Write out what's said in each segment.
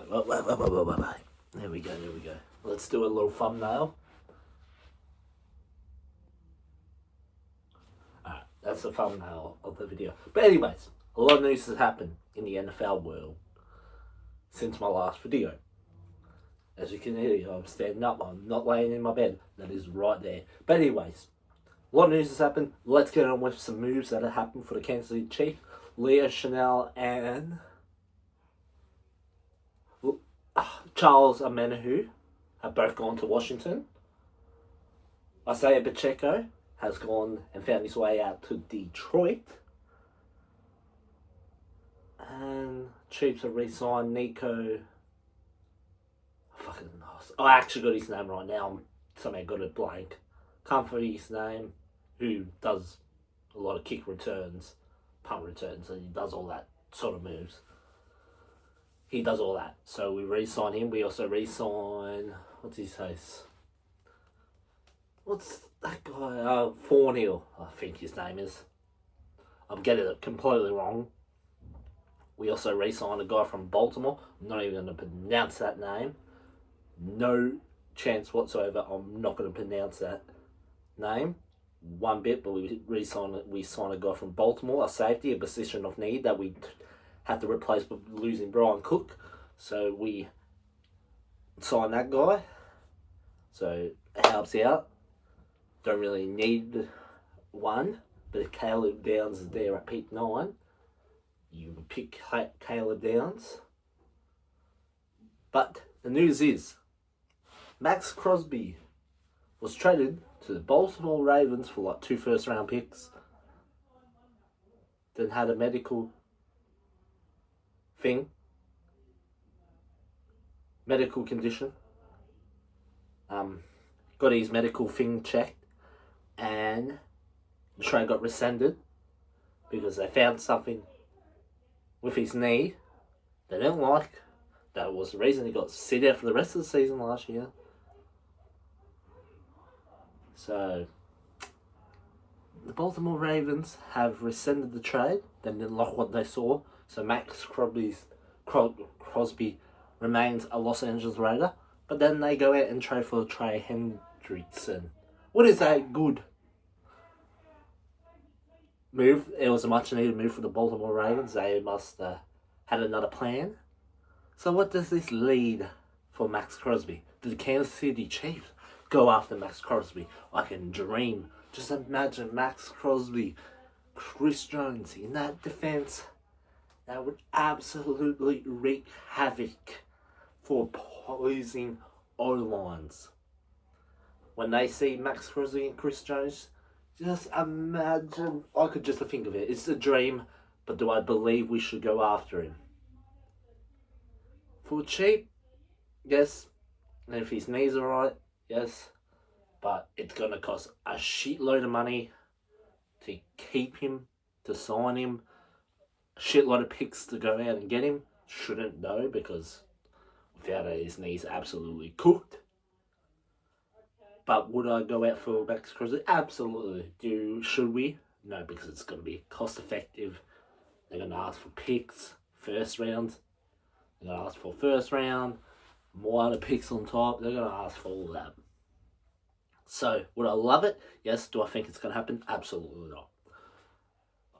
Wait. There we go. Let's do a little thumbnail. Alright, that's the thumbnail of the video. But anyways, a lot of news has happened in the NFL world since my last video. As you can hear, I'm standing up. I'm not laying in my bed. That is right there. But anyways, a lot of news has happened. Let's get on with some moves that have happened for the Kansas City Chiefs. Leah Chanel and Charles Amenahu have both gone to Washington. Isaiah Pacheco has gone and found his way out to Detroit. And Chiefs have re-signed Nico. I actually got his name right now. I'm somehow got it blank. Can't find his name. Who does a lot of kick returns, punt returns, and he does all that sort of moves. He does all that. So we re-sign him. We also re-sign, what's his face? What's that guy? Thornhill, I think his name is. I'm getting it completely wrong. We also re-signed a guy from Baltimore. I'm not even going to pronounce that name. No chance whatsoever. I'm not going to pronounce that name one bit, but we signed a guy from Baltimore, a safety, a position of need that we had to replace by losing Brian Cook. So we signed that guy. So it helps out. Don't really need one, but if Caleb Downs is there at pick 9, you pick Caleb Downs. But the news is, Max Crosby was traded to the Baltimore Ravens for like 2 first-round picks. Then had a medical condition. Got his medical thing checked, and the trade got rescinded because they found something with his knee they didn't like. That was the reason he got sit out for the rest of the season last year. So, the Baltimore Ravens have rescinded the trade. They didn't like what they saw. So Max Crosby remains a Los Angeles Raider. But then they go out and trade for Trey Hendrickson. What is that good move? It was a much needed move for the Baltimore Ravens. They must have had another plan. So what does this lead for Max Crosby? Do the Kansas City Chiefs go after Max Crosby? I can dream. Just imagine Max Crosby, Chris Jones in that defense. That would absolutely wreak havoc for opposing O-lines. When they see Max Crosby and Chris Jones, just imagine. I could just think of it. It's a dream, but do I believe we should go after him? For cheap, yes. And if his knees are right, yes. But it's going to cost a shitload of money to keep him, to sign him. A shitload of picks to go out and get him. Shouldn't though, because without it, his knees absolutely cooked. But would I go out for Max Crosby? Absolutely. Should we? No, because it's going to be cost effective. They're going to ask for picks, first round. They're going to ask for first round, more other picks on top. They're going to ask for all that. So, would I love it? Yes. Do I think it's going to happen? Absolutely not.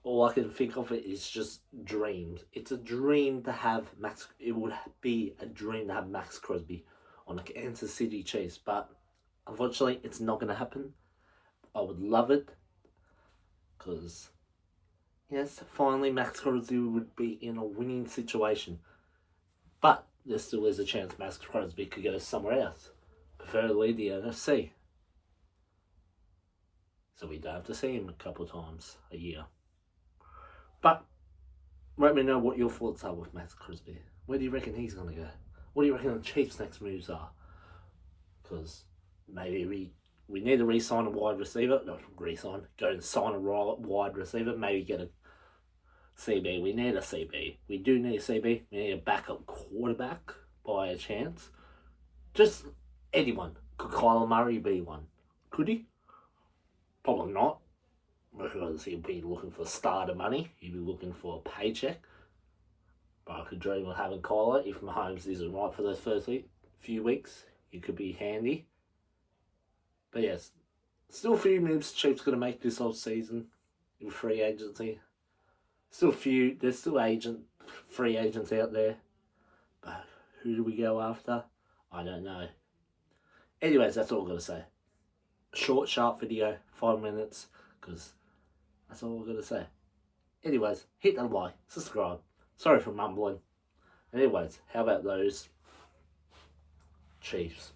All I can think of it is just dreams. It's a dream to have Max. It would be a dream to have Max Crosby on the Kansas City Chiefs, but unfortunately, it's not going to happen. I would love it because, yes, finally Max Crosby would be in a winning situation. But there still is a chance Max Crosby could go somewhere else, preferably the NFC. So we don't have to see him a couple of times a year. But let me know what your thoughts are with Max Crosby. Where do you reckon he's going to go? What do you reckon the Chiefs' next moves are? Because maybe we need to re-sign a wide receiver. Not re-sign. Go and sign a wide receiver. Maybe get a CB. We need a CB. We do need a CB. We need a backup quarterback by a chance. Just anyone. Could Kyler Murray be one? Could he? Probably not. Because he'll be looking for starter money. He'll be looking for a paycheck. But I could dream of having Kyler if Mahomes isn't right for those first few weeks. He could be handy. But yes, still a few moves Chiefs going to make this whole season in free agency. There's still free agents out there. But who do we go after? I don't know. Anyways, that's all I'm going to say. Short, sharp video, 5 minutes, because that's all I'm going to say. Anyways, hit that like, subscribe. Sorry for mumbling. Anyways, how about those Chiefs?